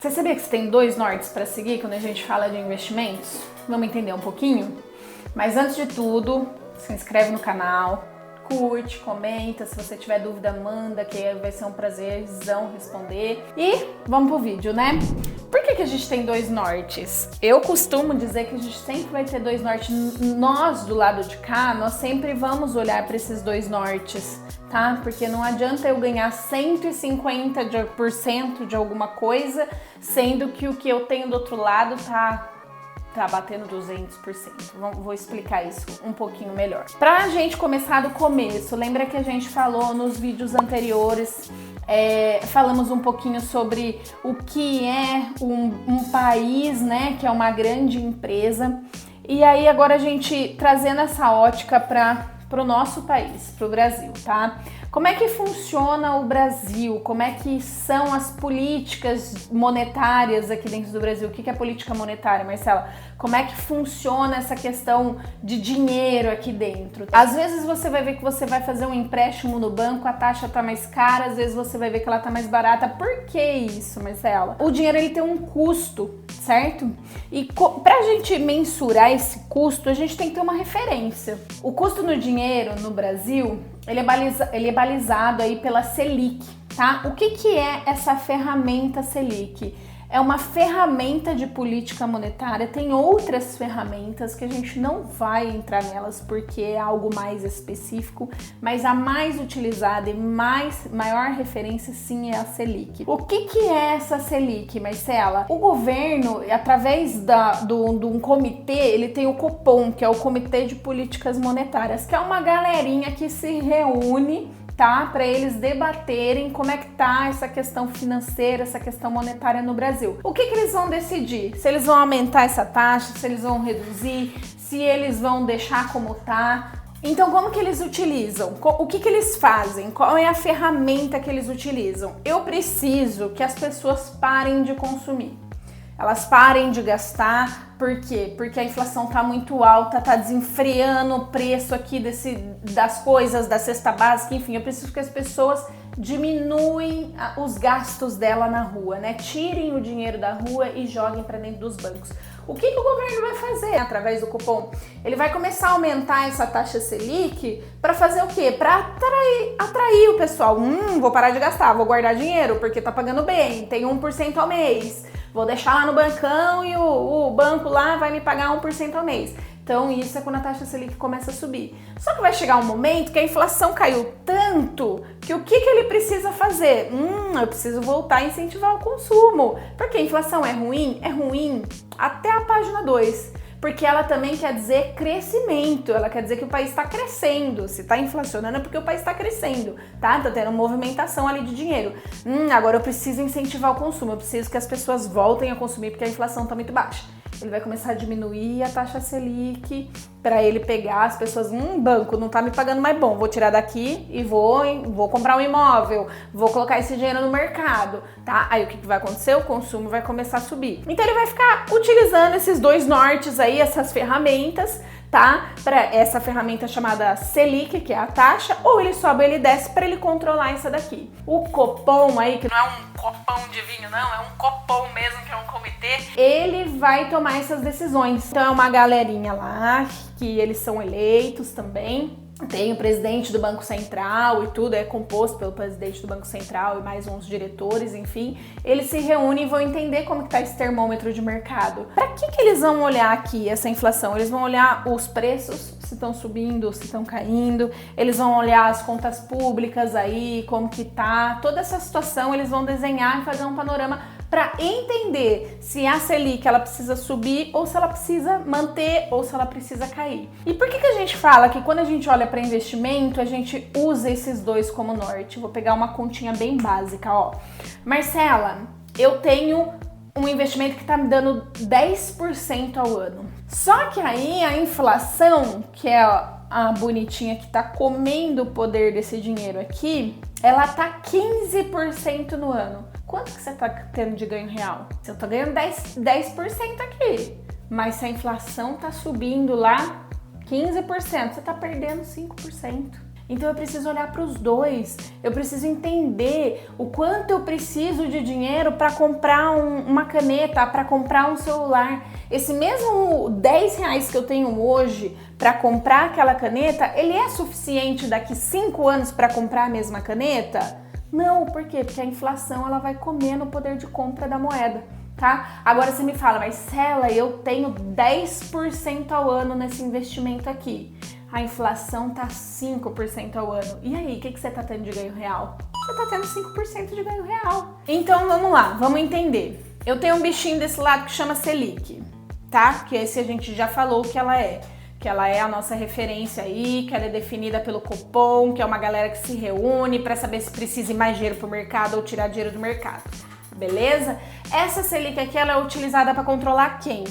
Você sabia que você tem dois nortes para seguir quando a gente fala de investimentos? Vamos entender um pouquinho? Mas antes de tudo, se inscreve no canal, curte, comenta, se você tiver dúvida manda, que vai ser um prazerzão responder. E vamos pro vídeo, né? Por que a gente tem dois nortes? Eu costumo dizer que a gente sempre vai ter dois nortes. Nós, do lado de cá, nós sempre vamos olhar para esses dois nortes, tá? Porque não adianta eu ganhar 150% de alguma coisa, sendo que o que eu tenho do outro lado tá batendo 200%. Vou explicar isso um pouquinho melhor. Pra gente começar do começo, lembra que a gente falou nos vídeos anteriores, falamos um pouquinho sobre o que é um país, né, que é uma grande empresa. E aí agora a gente trazendo essa ótica para o nosso país, para o Brasil, tá? Como é que funciona o Brasil? Como é que são as políticas monetárias aqui dentro do Brasil? O que é política monetária, Marcela? Como é que funciona essa questão de dinheiro aqui dentro? Às vezes você vai ver que você vai fazer um empréstimo no banco, a taxa tá mais cara, às vezes você vai ver que ela tá mais barata. Por que isso, Marcela? O dinheiro ele tem um custo, certo? E pra gente mensurar esse custo, a gente tem que ter uma referência. O custo no dinheiro no Brasil, ele é balizado aí pela Selic, tá? O que é essa ferramenta Selic? É uma ferramenta de política monetária, tem outras ferramentas que a gente não vai entrar nelas porque é algo mais específico, mas a mais utilizada e maior referência sim é a Selic. O que é essa Selic, Marcela? O governo, através de um comitê, ele tem o Copom, que é o Comitê de Políticas Monetárias, que é uma galerinha que se reúne, tá? Para eles debaterem como é que tá essa questão financeira, essa questão monetária no Brasil. O que eles vão decidir? Se eles vão aumentar essa taxa, se eles vão reduzir, se eles vão deixar como tá. Então, como que eles utilizam? O que eles fazem? Qual é a ferramenta que eles utilizam? Eu preciso que as pessoas parem de consumir. Elas parem de gastar, por quê? Porque a inflação tá muito alta, tá desenfreando o preço aqui das coisas, da cesta básica, enfim, eu preciso que as pessoas diminuem os gastos dela na rua, né? Tirem o dinheiro da rua e joguem para dentro dos bancos. O que o governo vai fazer através do cupom? Ele vai começar a aumentar essa taxa Selic para fazer o quê? Para atrair o pessoal. Vou parar de gastar, vou guardar dinheiro porque tá pagando bem, tem 1% ao mês. Vou deixar lá no bancão e o banco lá vai me pagar 1% ao mês. Então isso é quando a taxa Selic começa a subir. Só que vai chegar um momento que a inflação caiu tanto que o que ele precisa fazer? Eu preciso voltar a incentivar o consumo. Porque a inflação é ruim? É ruim até a página 2. Porque ela também quer dizer crescimento, ela quer dizer que o país está crescendo. Se está inflacionando é porque o país está crescendo, tá? Tá tendo movimentação ali de dinheiro. Agora eu preciso incentivar o consumo, eu preciso que as pessoas voltem a consumir porque a inflação está muito baixa. Ele vai começar a diminuir a taxa Selic para ele pegar as pessoas, banco não tá me pagando mais bom, vou tirar daqui e vou comprar um imóvel, vou colocar esse dinheiro no mercado, tá? Aí o que vai acontecer? O consumo vai começar a subir. Então ele vai ficar utilizando esses dois nortes aí, essas ferramentas, tá? Para essa ferramenta chamada Selic, que é a taxa, ou ele sobe ou ele desce para ele controlar essa daqui. O Copom aí, que não é um copão de vinho, não, é um Copom mesmo, que é um comitê, ele vai tomar essas decisões. Então é uma galerinha lá, que eles são eleitos também. Tem o presidente do Banco Central e tudo, é composto pelo presidente do Banco Central e mais uns diretores, enfim. Eles se reúnem e vão entender como que tá esse termômetro de mercado. Para que eles vão olhar aqui essa inflação? Eles vão olhar os preços, se estão subindo, se estão caindo. Eles vão olhar as contas públicas aí, como que tá. Toda essa situação eles vão desenhar e fazer um panorama para entender se a Selic ela precisa subir ou se ela precisa manter ou se ela precisa cair. E por que a gente fala que quando a gente olha para investimento, a gente usa esses dois como norte? Vou pegar uma continha bem básica, ó. Marcela, eu tenho um investimento que tá me dando 10% ao ano. Só que aí a inflação, que é a bonitinha que tá comendo o poder desse dinheiro aqui, ela tá 15% no ano. Quanto que você tá tendo de ganho real? Eu tô ganhando 10% aqui, mas se a inflação tá subindo lá 15%, você tá perdendo 5%. Então eu preciso olhar para os dois, eu preciso entender o quanto eu preciso de dinheiro para comprar uma caneta, para comprar um celular. Esse mesmo R$10 que eu tenho hoje para comprar aquela caneta, ele é suficiente daqui 5 anos para comprar a mesma caneta? Não, por quê? Porque a inflação ela vai comendo o poder de compra da moeda, tá? Agora você me fala, Marcela, eu tenho 10% ao ano nesse investimento aqui. A inflação tá 5% ao ano. E aí, o que você tá tendo de ganho real? Você tá tendo 5% de ganho real. Então vamos lá, vamos entender. Eu tenho um bichinho desse lado que chama Selic, tá? Que esse a gente já falou que ela é. Que ela é a nossa referência aí, que ela é definida pelo Copom, que é uma galera que se reúne para saber se precisa ir mais dinheiro pro mercado ou tirar dinheiro do mercado. Beleza? Essa Selic aqui, ela é utilizada para controlar quem?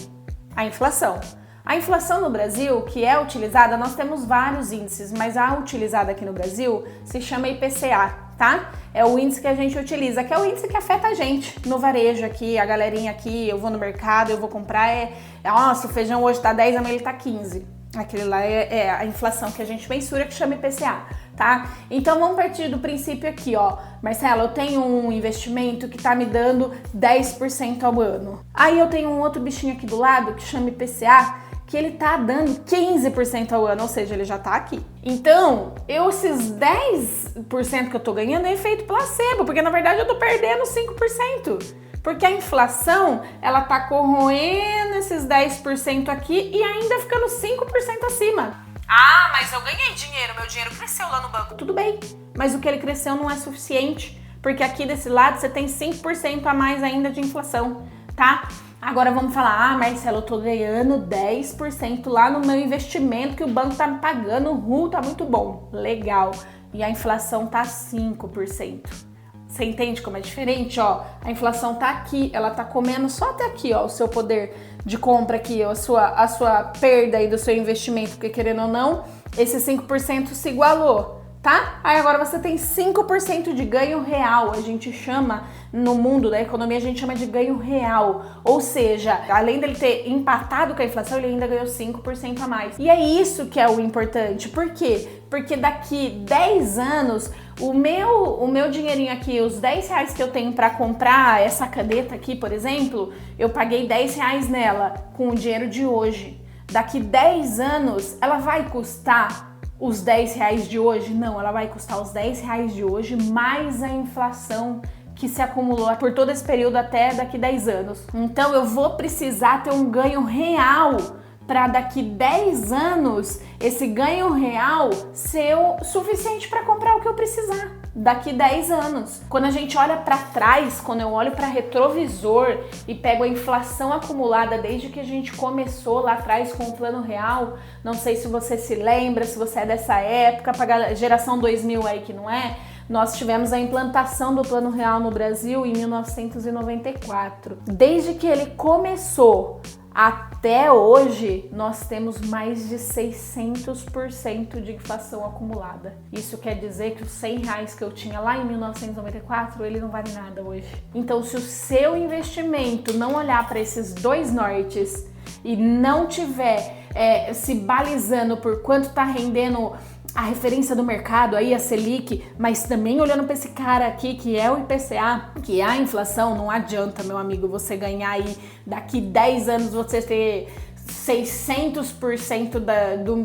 A inflação. A inflação no Brasil, que é utilizada, nós temos vários índices, mas a utilizada aqui no Brasil se chama IPCA, tá? É o índice que a gente utiliza, que é o índice que afeta a gente no varejo aqui, a galerinha aqui, eu vou no mercado, eu vou comprar, nossa, o feijão hoje tá 10, amanhã ele tá 15. Aquele lá é a inflação que a gente mensura, que chama IPCA, tá? Então vamos partir do princípio aqui, ó. Marcela, eu tenho um investimento que tá me dando 10% ao ano. Aí eu tenho um outro bichinho aqui do lado que chama IPCA, que ele tá dando 15% ao ano, ou seja, ele já tá aqui. Então, esses 10% que eu tô ganhando é efeito placebo, porque na verdade eu tô perdendo 5%. Porque a inflação, ela tá corroendo esses 10% aqui e ainda ficando 5% acima. Ah, mas eu ganhei dinheiro, meu dinheiro cresceu lá no banco. Tudo bem, mas o que ele cresceu não é suficiente, porque aqui desse lado você tem 5% a mais ainda de inflação, tá? Agora vamos falar, Marcela, eu tô ganhando 10% lá no meu investimento que o banco tá me pagando, tá muito bom, legal. E a inflação tá 5%. Você entende como é diferente, ó? A inflação tá aqui, ela tá comendo só até aqui, ó, o seu poder de compra aqui, ó, a sua perda aí do seu investimento, porque querendo ou não, esse 5% se igualou, tá? Aí agora você tem 5% de ganho real, a gente chama, no mundo da economia, a gente chama de ganho real, ou seja, além dele ter empatado com a inflação, ele ainda ganhou 5% a mais. E é isso que é o importante, por quê? Porque daqui 10 anos, o meu dinheirinho aqui, os R$10 que eu tenho para comprar essa caneta aqui, por exemplo, eu paguei R$10 nela com o dinheiro de hoje. Daqui 10 anos, ela vai custar os R$10 de hoje? Não, ela vai custar os R$10 de hoje mais a inflação que se acumulou por todo esse período até daqui 10 anos. Então eu vou precisar ter um ganho real para daqui 10 anos esse ganho real ser o suficiente para comprar o que eu precisar daqui 10 anos. Quando a gente olha para trás, quando eu olho para retrovisor e pego a inflação acumulada desde que a gente começou lá atrás com o Plano Real, não sei se você se lembra, se você é dessa época, para a geração 2000 aí que não é, nós tivemos a implantação do Plano Real no Brasil em 1994. Desde que ele começou até hoje, nós temos mais de 600% de inflação acumulada. Isso quer dizer que os R$100 que eu tinha lá em 1994, ele não vale nada hoje. Então, se o seu investimento não olhar para esses dois nortes e não tiver se balizando por quanto está rendendo a referência do mercado aí, a Selic, mas também olhando para esse cara aqui que é o IPCA, que é a inflação, não adianta, meu amigo, você ganhar aí daqui 10 anos você ter 600%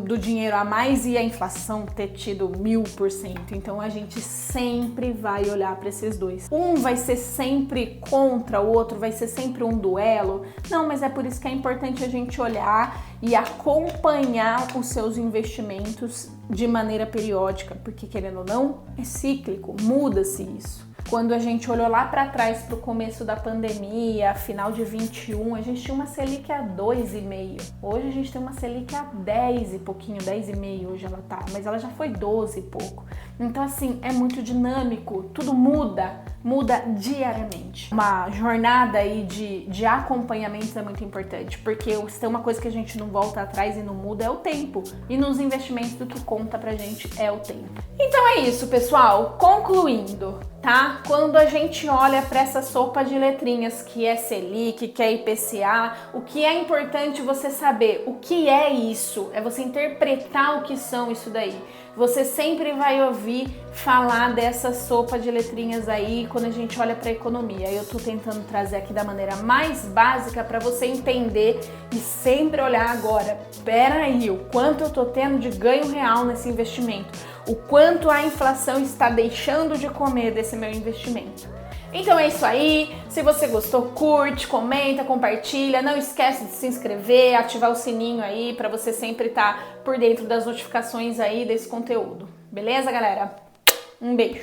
do dinheiro a mais e a inflação ter tido 1000%. Então a gente sempre vai olhar para esses dois. Um vai ser sempre contra o outro, vai ser sempre um duelo. Não, mas é por isso que é importante a gente olhar e acompanhar os seus investimentos de maneira periódica, porque querendo ou não, é cíclico, muda-se isso. Quando a gente olhou lá para trás para o começo da pandemia, final de 21, a gente tinha uma Selic a 2,5. Hoje a gente tem uma Selic a 10 e pouquinho, 10,5 hoje ela tá, mas ela já foi 12 e pouco. Então assim, é muito dinâmico, tudo muda diariamente. Uma jornada aí de acompanhamento é muito importante, porque se tem uma coisa que a gente não volta atrás e não muda é o tempo. E nos investimentos o que conta pra gente é o tempo. Então é isso, pessoal. Concluindo, tá? Quando a gente olha para essa sopa de letrinhas que é Selic, que é IPCA, o que é importante você saber o que é isso, é você interpretar o que são isso daí. você sempre vai ouvir falar dessa sopa de letrinhas aí quando a gente olha para a economia. Eu tô tentando trazer aqui da maneira mais básica para você entender e sempre olhar agora, peraí, o quanto eu tô tendo de ganho real nesse investimento, o quanto a inflação está deixando de comer desse meu investimento. Então é isso aí, se você gostou, curte, comenta, compartilha, não esquece de se inscrever, ativar o sininho aí para você sempre estar por dentro das notificações aí desse conteúdo. Beleza, galera? Um beijo!